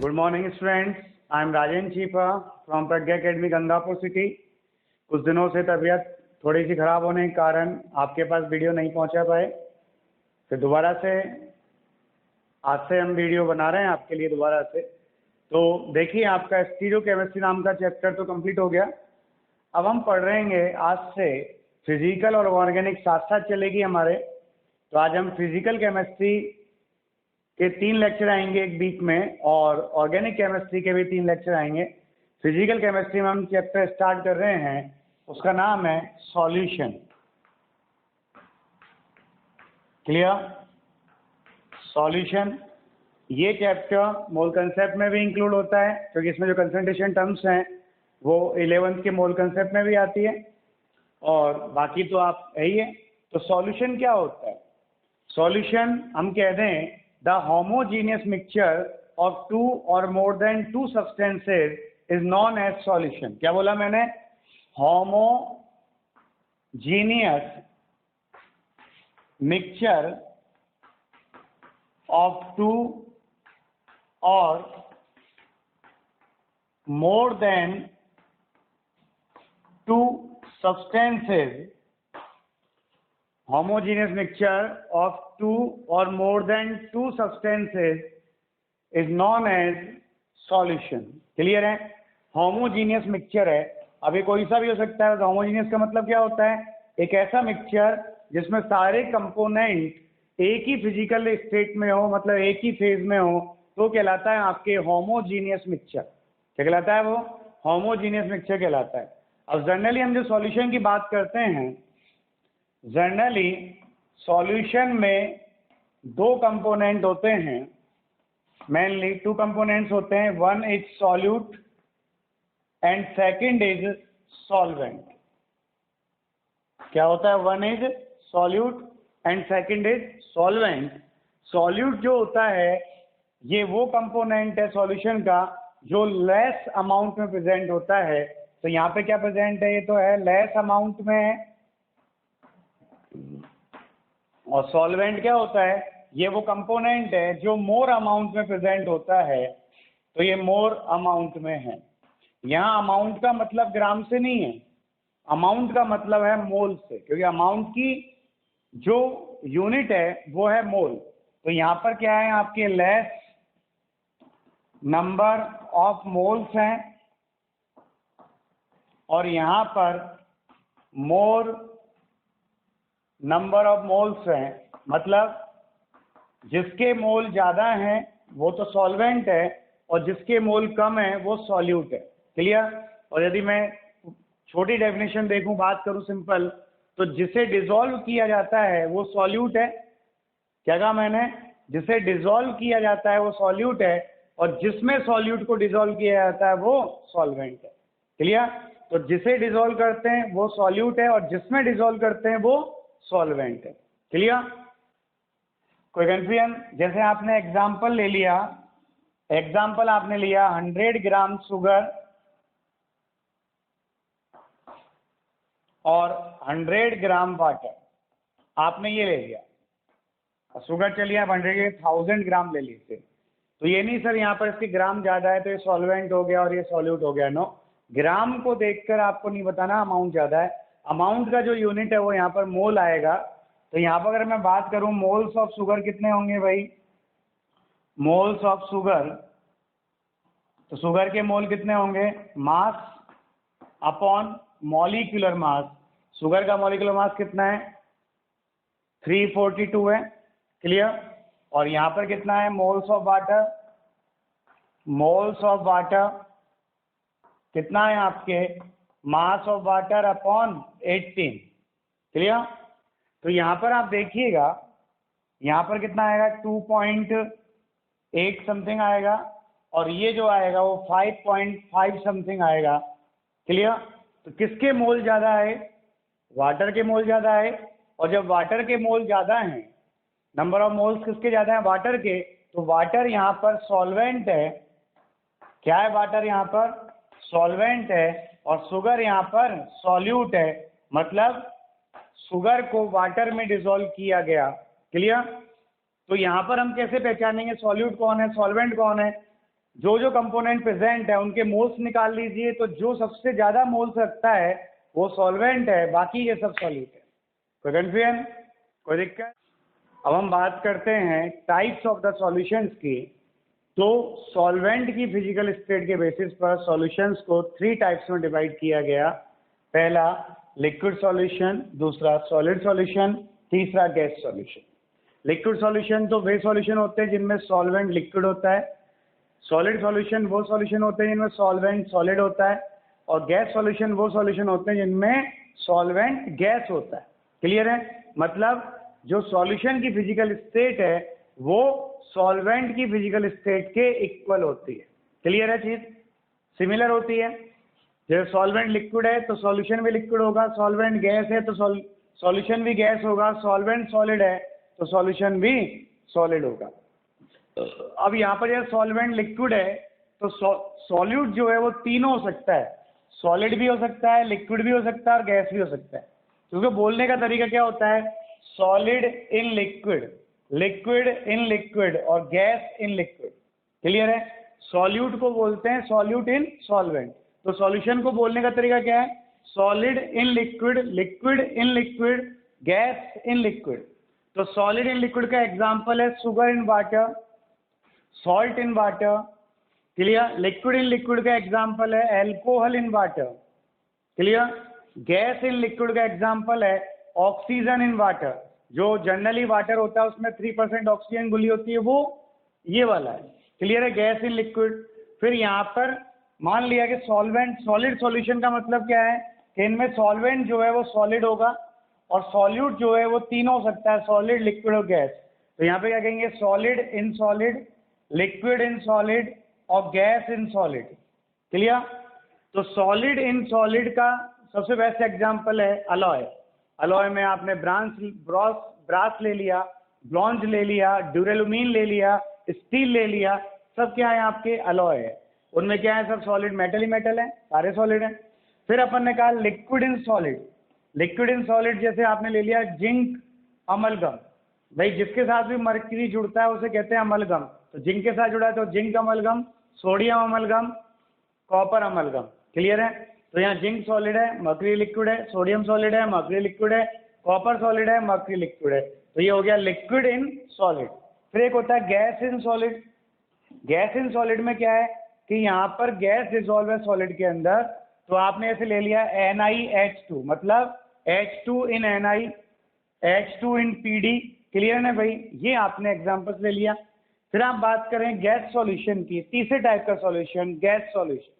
Good morning students. I am Rajen Chipa from Pragya academy Gangapur city. कुछ दिनों से तबीयत थोड़ी सी खराब होने के कारण आपके पास वीडियो नहीं पहुंचा पाए, फिर दोबारा से आज से हम वीडियो बना रहे हैं आपके लिए दोबारा से। तो देखिए, आपका स्टीरियोकेमिस्ट्री नाम का चैप्टर तो कंप्लीट हो गया। अब हम पढ़ रहेंगे आज से फिजिकल और ऑर्गेनिक साथ साथ चलेगी हमारे। तो आज हम फिजिकल केमिस्ट्री के 3 लेक्चर आएंगे एक वीक में, और ऑर्गेनिक केमिस्ट्री के भी 3 लेक्चर आएंगे। फिजिकल केमिस्ट्री में हम चैप्टर स्टार्ट कर रहे हैं, उसका नाम है सॉल्यूशन। क्लियर? सॉल्यूशन ये चैप्टर मोल कंसेप्ट में भी इंक्लूड होता है, क्योंकि इसमें जो कंसंट्रेशन टर्म्स हैं वो 11th के मोल कंसेप्ट में भी आती है, और बाकी तो आप यही है। तो सॉल्यूशन क्या होता है? सॉल्यूशन हम कह दें the homogeneous mixture of 2 or more than 2 substances is known as solution। क्या बोला मैंने? homogeneous mixture of 2 or more than 2 substances, homogeneous mixture of 2 or more than 2 substances is known as solution। Clear है? Homogeneous mixture है, अभी कोई सा भी हो सकता है। होमोजीनियस का मतलब क्या होता है? एक ऐसा मिक्सचर जिसमें सारे कंपोनेंट एक ही फिजिकल स्टेट में हो, मतलब एक ही फेज में हो, तो कहलाता है आपके होमोजीनियस मिक्सचर। क्या कहलाता है? वो होमोजीनियस मिक्सचर कहलाता है। अब जनरली हम जो सॉल्यूशन की बात करते हैं, जनरली सॉल्यूशन में 2 कंपोनेंट होते हैं, मेनली 2 कंपोनेंट्स होते हैं। One is solute and second is solvent. क्या होता है? One is solute and second is solvent. Solute जो होता है ये वो कंपोनेंट है सॉल्यूशन का जो लेस अमाउंट में प्रेजेंट होता है। तो यहाँ पे क्या प्रेजेंट है? ये तो है लेस अमाउंट में है। और सॉल्वेंट क्या होता है? ये वो कंपोनेंट है जो मोर अमाउंट में प्रेजेंट होता है। तो ये मोर अमाउंट में है। यहाँ अमाउंट का मतलब ग्राम से नहीं है, अमाउंट का मतलब है मोल से, क्योंकि अमाउंट की जो यूनिट है वो है मोल। तो यहाँ पर क्या है? आपके लेस नंबर ऑफ मोल्स हैं, और यहाँ पर मोर नंबर ऑफ मोल्स हैं। मतलब जिसके मोल ज़्यादा हैं वो तो सॉल्वेंट है, और जिसके मोल कम है वो सॉल्यूट है। क्लियर? और यदि मैं छोटी डेफिनेशन देखूं, बात करूं सिंपल, तो जिसे डिसॉल्व किया जाता है वो सॉल्यूट है। क्या कहा मैंने? जिसे डिसॉल्व किया जाता है वो सॉल्यूट है, और जिसमें सॉल्यूट को डिसॉल्व किया जाता है वो सॉल्वेंट है। क्लियर? तो जिसे डिसॉल्व करते हैं वो सॉल्यूट है, और जिसमें डिसॉल्व करते हैं वो सॉल्वेंट है। क्लियर? कोई कंफ्यूजन? जैसे आपने एग्जांपल ले लिया, एग्जांपल आपने लिया 100 ग्राम शुगर और 100 ग्राम वाटर, आपने ये ले लिया। शुगर चलिए आप 100 के 1000 ग्राम ले लीजिए। तो ये नहीं सर यहाँ पर इसके ग्राम ज़्यादा है तो ये सॉल्वेंट हो गया और ये सॉल्यूट हो गया। नो, ग्राम को देखकर आपको नहीं बताना अमाउंट ज़्यादा है। अमाउंट का जो यूनिट है वो यहाँ पर मोल आएगा। तो यहाँ पर अगर मैं बात करूँ मोल्स ऑफ शुगर कितने होंगे भाई? मोल्स ऑफ शुगर, तो शुगर के मोल कितने होंगे? Mass upon molecular mass. Sugar का मॉलिक्यूलर मास कितना है? 342 है। क्लियर? और यहाँ पर कितना है? Moles of water, moles of water कितना है आपके? Mass of water upon 18। Clear? तो यहाँ पर आप देखिएगा, यहाँ पर कितना आएगा? 2.8 समथिंग आएगा, और ये जो आएगा वो 5.5 समथिंग आएगा। क्लियर? तो किसके मोल ज़्यादा है? वाटर के मोल ज़्यादा है। और जब वाटर के मोल ज़्यादा हैं, नंबर ऑफ मोल्स किसके ज़्यादा हैं? वाटर के। तो वाटर यहाँ पर सॉल्वेंट है। क्या है? वाटर यहाँ पर सॉल्वेंट है, और शुगर यहाँ पर सॉल्यूट है। मतलब शुगर को वाटर में डिसॉल्व किया गया। क्लियर? तो यहाँ पर हम कैसे पहचानेंगे सॉल्यूट कौन है, सॉल्वेंट कौन है? जो जो कंपोनेंट प्रेजेंट है उनके मोल्स निकाल लीजिए, तो जो सबसे ज्यादा मोल्स रखता है वो सॉल्वेंट है, बाकी ये सब सॉल्यूट है। कोई कन्फ्यूजन, कोई दिक्कत? अब हम बात करते हैं टाइप्स ऑफ द सॉल्यूशंस की। तो सॉल्वेंट की फिजिकल स्टेट के बेसिस पर सॉल्यूशंस को 3 टाइप्स में डिवाइड किया गया। पहला लिक्विड सॉल्यूशन, दूसरा सॉलिड सॉल्यूशन, तीसरा गैस सॉल्यूशन। लिक्विड सॉल्यूशन तो वे सॉल्यूशन होते हैं जिनमें सॉल्वेंट लिक्विड होता है, सॉलिड सॉल्यूशन वो सॉल्यूशन होते हैं जिनमें सॉल्वेंट सॉलिड होता है, और गैस सॉल्यूशन वो सॉल्यूशन होते हैं जिनमें सॉल्वेंट गैस होता है। क्लियर है? मतलब जो सॉल्यूशन की फिजिकल स्टेट है वो सॉल्वेंट की फिजिकल स्टेट के इक्वल होती है। क्लियर है? चीज सिमिलर होती है। जैसे सॉल्वेंट लिक्विड है तो सॉल्यूशन भी लिक्विड होगा, सॉल्वेंट गैस है तो सॉल्यूशन भी गैस होगा, सॉल्वेंट सॉलिड है तो सॉल्यूशन भी सॉलिड होगा। अब यहाँ पर यह सॉल्वेंट लिक्विड है तो सॉल्यूट जो है वो तीनों हो सकता है, सॉलिड भी हो सकता है, लिक्विड भी हो सकता है और गैस भी हो सकता है। क्योंकि बोलने का तरीका क्या होता है, solid in liquid, liquid in liquid और गैस इन लिक्विड। क्लियर है? सॉल्यूट को बोलते हैं सॉल्यूट इन सॉल्वेंट। तो सॉल्यूशन को बोलने का तरीका क्या है, solid in liquid, liquid in liquid, gas in liquid. तो सॉलिड इन लिक्विड का एग्जांपल है sugar in water, salt in water. Clear? Liquid in liquid का एग्जांपल है alcohol in water. Clear? Gas in liquid का example है oxygen in water. जो generally water होता है उसमें 3% ऑक्सीजन घुली होती है, वो ये वाला है। क्लियर है? Gas in liquid. फिर यहाँ पर मान लिया कि सॉल्वेंट, सॉलिड सॉल्यूशन का मतलब क्या है कि इनमें सॉल्वेंट जो है वो सॉलिड होगा और सॉल्यूट जो है वो तीनों हो सकता है, सॉलिड लिक्विड और गैस। तो यहाँ पे क्या कहेंगे, solid in solid, liquid in solid और गैस इन सॉलिड। क्लियर? तो सॉलिड इन सॉलिड का सबसे बेस्ट एग्जांपल है अलॉय। अलॉय में आपने ब्रास ले लिया, ब्रॉन्ज ले लिया, ड्यूरेलुमीन ले लिया, स्टील ले लिया, सब क्या है आपके अलॉय है। उनमें क्या है, सब सॉलिड मेटल ही मेटल है, सारे सॉलिड हैं। फिर अपन ने कहा liquid in solid. Liquid in solid जैसे आपने ले लिया जिंक अमलगम, भाई जिसके साथ भी मर्क्यूरी जुड़ता है उसे कहते हैं अमलगम। तो जिंक के साथ जुड़ा है तो zinc amalgam, sodium amalgam, copper amalgam. Clear है? तो यहाँ जिंक सॉलिड है, मर्क्यूरी लिक्विड है, सोडियम सॉलिड है, मर्क्यूरी लिक्विड है, कॉपर सॉलिड है, मर्क्यूरी लिक्विड है। तो ये हो गया लिक्विड इन सॉलिड। फिर एक होता है gas in solid. Gas in solid में क्या है कि यहाँ पर गैस डिसॉल्व है सॉलिड के अंदर, तो आपने ऐसे ले लिया NiH2, मतलब H2 इन Ni, H2 इन PD। क्लियर है ना भाई? ये आपने एग्जांपल्स ले लिया। फिर आप बात करें गैस सॉल्यूशन की, तीसरे टाइप का सॉल्यूशन गैस सॉल्यूशन।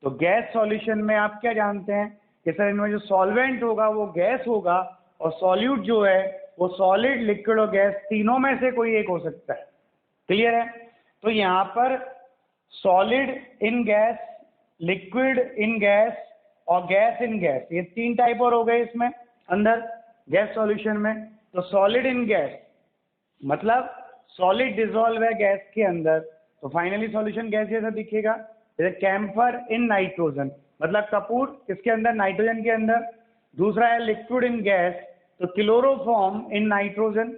तो गैस सॉल्यूशन में आप क्या जानते हैं कि सर इनमें जो सॉल्वेंट होगा वो गैस होगा और सॉल्यूट जो है वो सॉलिड, लिक्विड और गैस तीनों में से कोई एक हो सकता है। क्लियर है? तो यहाँ पर solid in gas, liquid in gas और गैस इन गैस, ये 3 टाइप और हो गए इसमें अंदर गैस सॉल्यूशन में। तो सॉलिड इन गैस मतलब सॉलिड डिसॉल्व है गैस के अंदर, तो फाइनली सॉल्यूशन गैस जैसा दिखेगा। जैसे कैम्फर इन नाइट्रोजन, मतलब कपूर किसके अंदर, नाइट्रोजन के अंदर। दूसरा है लिक्विड इन गैस, तो क्लोरोफॉर्म इन नाइट्रोजन।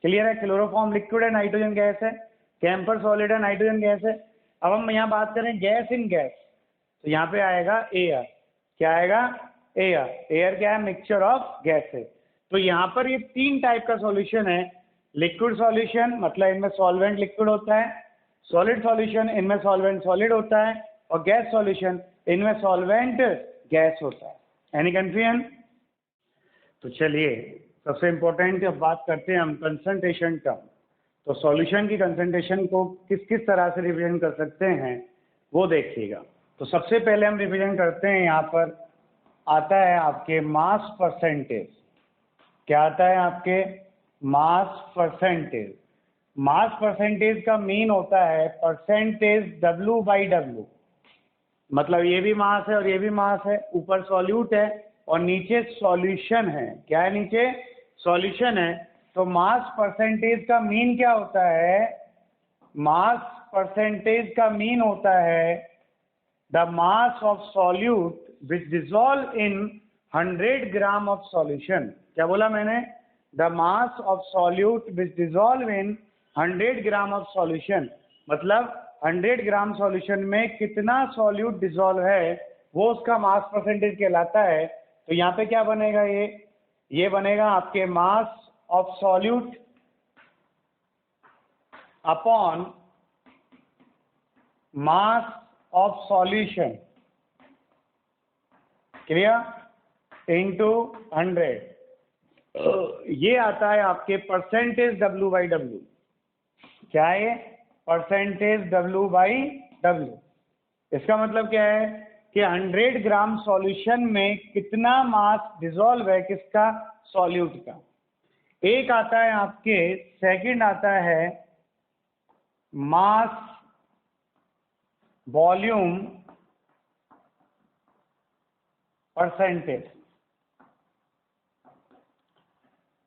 क्लियर है? क्लोरोफॉर्म लिक्विड है, नाइट्रोजन गैस है। कैम्फर सॉलिड है, नाइट्रोजन गैस है। अब हम यहाँ बात करें गैस इन गैस, तो यहाँ पे आएगा एयर। क्या आएगा? एयर। एयर क्या है? Mixture of gases. तो यहाँ पर ये 3 टाइप का सॉल्यूशन है। लिक्विड सॉल्यूशन मतलब इनमें सॉल्वेंट लिक्विड होता है, सॉलिड सॉल्यूशन इनमें सॉल्वेंट सॉलिड होता है, और गैस सॉल्यूशन इनमें सॉल्वेंट गैस होता है। Any confusion? तो चलिए सबसे इम्पोर्टेंट अब बात करते हैं हम कंसंट्रेशन टर्म। तो सॉल्यूशन की कंसंट्रेशन को किस किस तरह से रिप्रेजेंट कर सकते हैं वो देखिएगा। तो सबसे पहले हम रिप्रेजेंट करते हैं, यहाँ पर आता है आपके मास परसेंटेज। क्या आता है आपके? Mass percentage. मास परसेंटेज का मीन होता है परसेंटेज W/W, मतलब ये भी मास है और ये भी मास है, ऊपर सॉल्यूट है और नीचे सॉल्यूशन है। क्या है? नीचे सॉल्यूशन है। तो मास परसेंटेज का मीन क्या होता है? मास परसेंटेज का मीन होता है the mass of solute which dissolve in 100 gram of solution. क्या बोला मैंने? The mass of solute which dissolve in 100 gram of solution, मतलब 100 ग्राम सॉल्यूशन में कितना सॉल्यूट डिसॉल्व है वो उसका मास परसेंटेज कहलाता है। तो यहाँ पे क्या बनेगा, ये बनेगा आपके mass of solute upon mass of solution, clear, into 100। ये आता है आपके परसेंटेज W बाई W। क्या है ये? Percentage W by W। इसका मतलब क्या है कि 100 ग्राम सॉल्यूशन में कितना मास डिसॉल्व है, किसका? सॉल्यूट का। एक आता है आपके, सेकंड आता है mass volume percentage.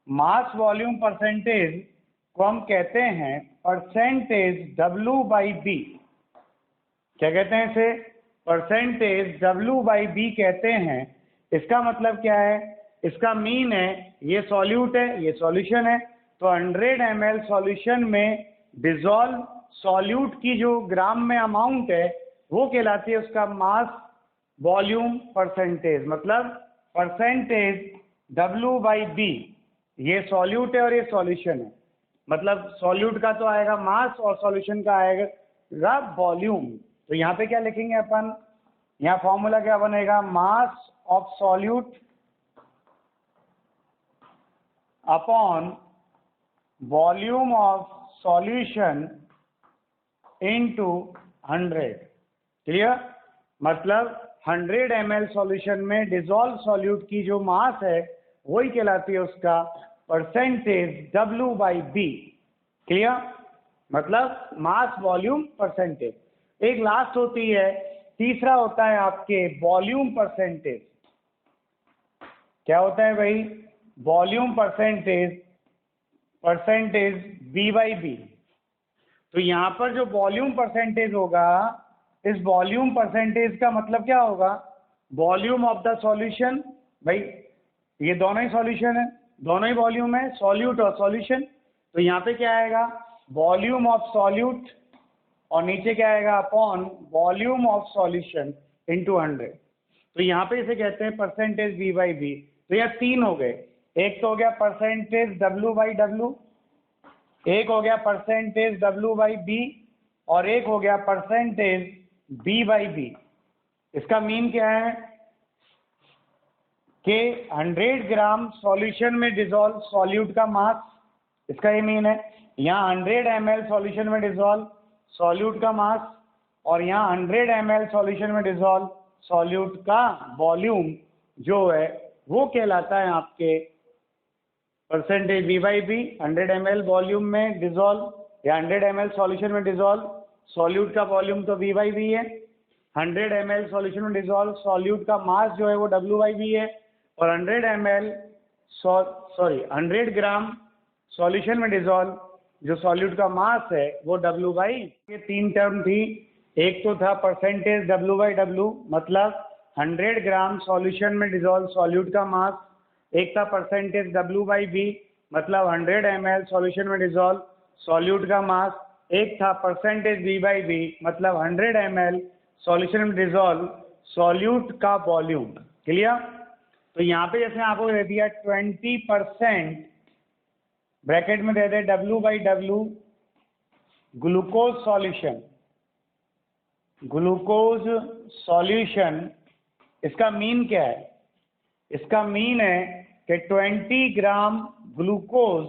Mass volume percentage को हम कहते हैं परसेंटेज W बाई B। क्या कहते हैं इसे? परसेंटेज W बाई B कहते हैं। इसका मतलब क्या है? इसका मीन है, ये सॉल्यूट है, ये सॉल्यूशन है, तो 100 ml सॉल्यूशन में डिसॉल्व सॉल्यूट की जो ग्राम में अमाउंट है वो कहलाती है उसका मास वॉल्यूम परसेंटेज। मतलब परसेंटेज W बाई B, ये सॉल्यूट है और ये सॉल्यूशन है। मतलब सॉल्यूट का तो आएगा मास और सॉल्यूशन का आएगा वॉल्यूम। तो यहाँ पे क्या लिखेंगे अपन? यहाँ फॉर्मूला क्या बनेगा? Mass of solute upon volume of solution into 100। Clear? मतलब 100 ml सॉल्यूशन में डिसॉल्व सॉल्यूट की जो मास है वही कहलाती है उसका percentage W by B। Clear? मतलब मास वॉल्यूम परसेंटेज। एक लास्ट होती है, तीसरा होता है आपके वॉल्यूम परसेंटेज। क्या होता है भाई? Volume percentage, percentage V by B। तो यहाँ पर जो वॉल्यूम परसेंटेज होगा, इस वॉल्यूम परसेंटेज का मतलब क्या होगा? Volume of the solution. भाई ये दोनों ही सॉल्यूशन है, दोनों ही वॉल्यूम है, सॉल्यूट और सॉल्यूशन। तो यहाँ पे क्या आएगा? वॉल्यूम ऑफ सॉल्यूट, और नीचे क्या आएगा? Upon volume of solution into 100। तो यहाँ पे इसे कहते हैं परसेंटेज V बाई B। तो यह तीन हो गए। एक तो हो गया परसेंटेज W बाई W, एक हो गया परसेंटेज W बाई B, और एक हो गया परसेंटेज B बाई B। इसका मीन क्या है कि 100 ग्राम सॉल्यूशन में डिसॉल्व सॉल्यूट का मास, इसका ये मीन है। यहाँ 100 ml सॉल्यूशन में डिसॉल्व सॉल्यूट का मास, और यहाँ 100 ml सॉल्यूशन में डिसॉल्व सॉल्यूट का वॉल्यूम जो है वो कहलाता है आपके percentage V by B। 100 ml volume में डिसॉल्व या 100 ml सॉल्यूशन में डिसॉल्व सॉल्यूट का वॉल्यूम तो V बाई B है। 100 ml सॉल्यूशन में डिसॉल्व सॉल्यूट का मास जो है वो W बाई B है। और 100 ग्राम सॉल्यूशन में डिसॉल्व जो सॉल्यूट का मास है वो W बाई। ये तीन टर्म थी। एक तो था परसेंटेज W बाई W, मतलब 100 ग्राम सॉल्यूशन में डिसॉल्व सॉल्यूट का मास। एक था परसेंटेज W बाई B, मतलब 100 ml सॉल्यूशन में डिसॉल्व सॉल्यूट का मास। एक था परसेंटेज V बाई B, मतलब 100 ml सॉल्यूशन में डिसॉल्व सॉल्यूट का वॉल्यूम। क्लियर? तो यहाँ पे जैसे आपको दे दिया 20%, ब्रैकेट में दे दे W by W glucose solution, glucose solution. इसका मीन क्या है? इसका मीन है कि 20 ग्राम ग्लूकोज,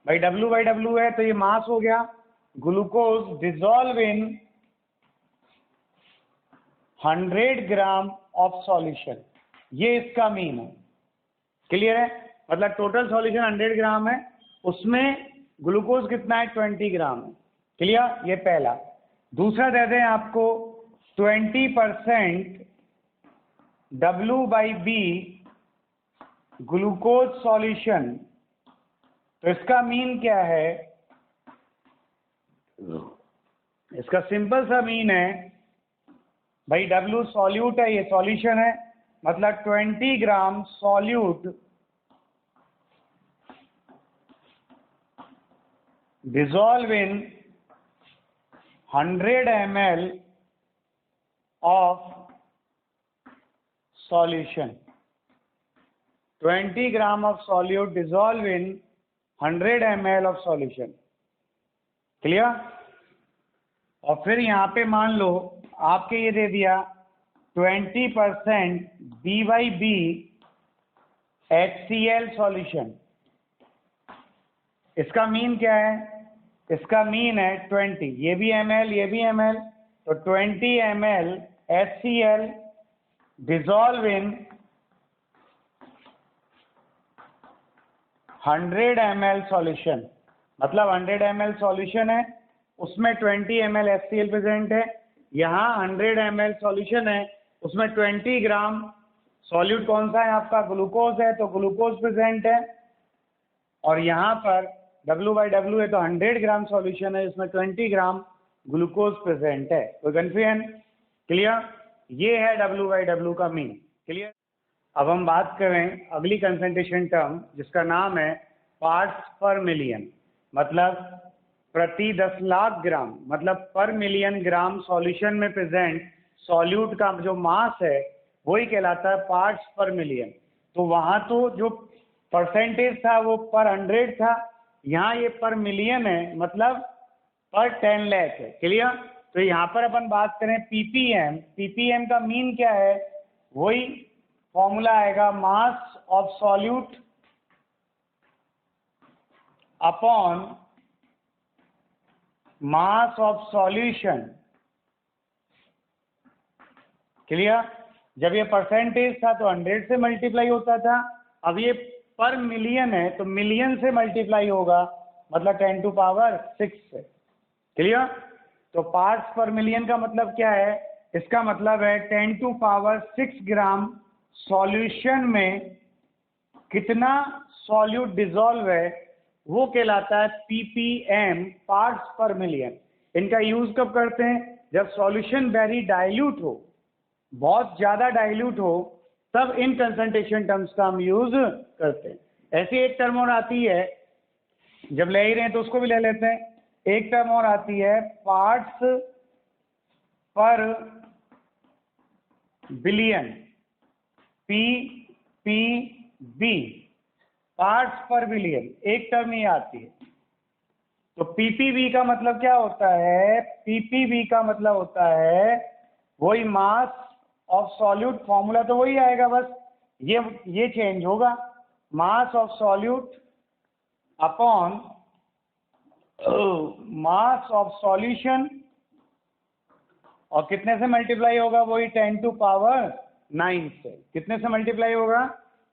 भाई W बाई W है तो ये मास हो गया, glucose dissolve in 100 gram of solution. ये इसका मीन है। क्लियर है? मतलब टोटल सॉल्यूशन 100 ग्राम है, उसमें ग्लूकोज कितना है? 20 ग्राम है। क्लियर? ये पहला। दूसरा दे दें आपको 20% W by B glucose solution. तो इसका मीन क्या है? इसका सिंपल सा मीन है भाई W सॉल्यूट है, ये सॉल्यूशन है, मतलब 20 gram solute dissolve in 100 ml of solution. 20 gram of solute dissolve in 100 ml of solution. Clear? और फिर यहाँ पे मान लो आपके ये दे दिया 20% B/B HCl सॉल्यूशन. इसका मीन क्या है? इसका मीन है 20. ये भी ml, ये भी ml, तो 20 ml HCl dissolve in 100 ml solution. मतलब 100 ml सॉल्यूशन है, उसमें 20 ml HCl प्रेजेंट है. यहाँ 100 ml सॉल्यूशन है, उसमें 20 ग्राम सॉल्यूट कौन सा है आपका? ग्लूकोज है, तो ग्लूकोज प्रेजेंट है. और यहाँ पर W/W है, तो 100 ग्राम सॉल्यूशन है, इसमें 20 ग्राम ग्लूकोज प्रेजेंट है. कोई कंफ्यूजन? क्लियर? ये है W/W का मीन. क्लियर? अब हम बात करें अगली कंसंट्रेशन टर्म जिसका नाम है पार्ट्स पर मिलियन. मतलब प्रति 10 लाख ग्राम, मतलब पर मिलियन ग्राम सॉल्यूशन में प्रेजेंट सॉल्यूट का जो मास है वही कहलाता है पार्ट्स पर मिलियन. तो वहाँ तो जो परसेंटेज था वो पर 100 था, यहाँ ये पर मिलियन है, मतलब पर 10 लाख है. क्लियर? तो यहाँ पर अपन बात करें ppm. ppm का मीन क्या है? वही फॉर्मूला आएगा mass of solute upon mass of solution. Clear? जब ये परसेंटेज था तो 100 से मल्टीप्लाई होता था, अब ये पर मिलियन है तो मिलियन से मल्टीप्लाई होगा, मतलब 10⁶ से. क्लियर? तो पार्ट्स पर मिलियन का मतलब क्या है? इसका मतलब है 10⁶ ग्राम सॉल्यूशन में कितना सॉल्यूट डिसॉल्व है वो कहलाता है ppm, पार्ट्स पर मिलियन. इनका यूज कब करते हैं? जब सॉल्यूशन वेरी डाइल्यूट हो, बहुत ज्यादा डाइल्यूट हो, तब इन कंसंट्रेशन टर्म्स का हम यूज करते हैं. ऐसी एक टर्म और आती है, जब ले ही रहे हैं तो उसको भी ले लेते हैं. एक टर्म और आती है पार्ट्स पर बिलियन, ppb, पार्ट्स पर बिलियन. एक टर्म ही आती है. तो ppb का मतलब क्या होता है? ppb का मतलब होता है वही मास ऑफ सॉल्यूट. फॉर्मूला तो वही आएगा, बस ये चेंज होगा. Mass of solute upon mass of solution, और कितने से मल्टीप्लाई होगा? वही 10⁹ से. कितने से मल्टीप्लाई होगा?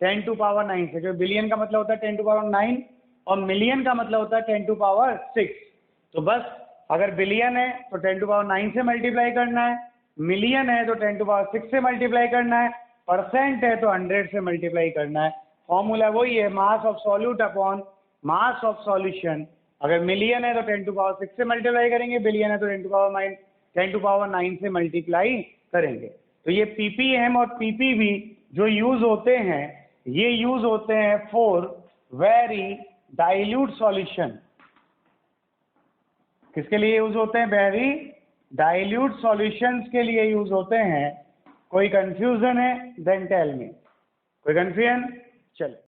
10⁹ से. जो बिलियन का मतलब होता है 10⁹, और मिलियन का मतलब होता है 10⁶. तो बस अगर बिलियन है तो 10⁹ से मल्टीप्लाई करना है, मिलियन है तो 10⁶ से मल्टीप्लाई करना है, परसेंट है तो 100 से मल्टीप्लाई करना है. फॉर्मूला वही है mass of solute upon mass of solution. अगर मिलियन है तो 10⁶ से मल्टीप्लाई करेंगे, बिलियन है तो 10⁹ से मल्टीप्लाई करेंगे. तो ये ppm और ppb जो यूज होते हैं, ये यूज होते हैं फॉर वेरी डाइल्यूट सॉल्यूशन. किसके लिए यूज होते हैं? वेरी डाइल्यूट सॉल्यूशंस के लिए यूज होते हैं. कोई कंफ्यूजन है? Then tell me. कोई कंफ्यूजन? चलो.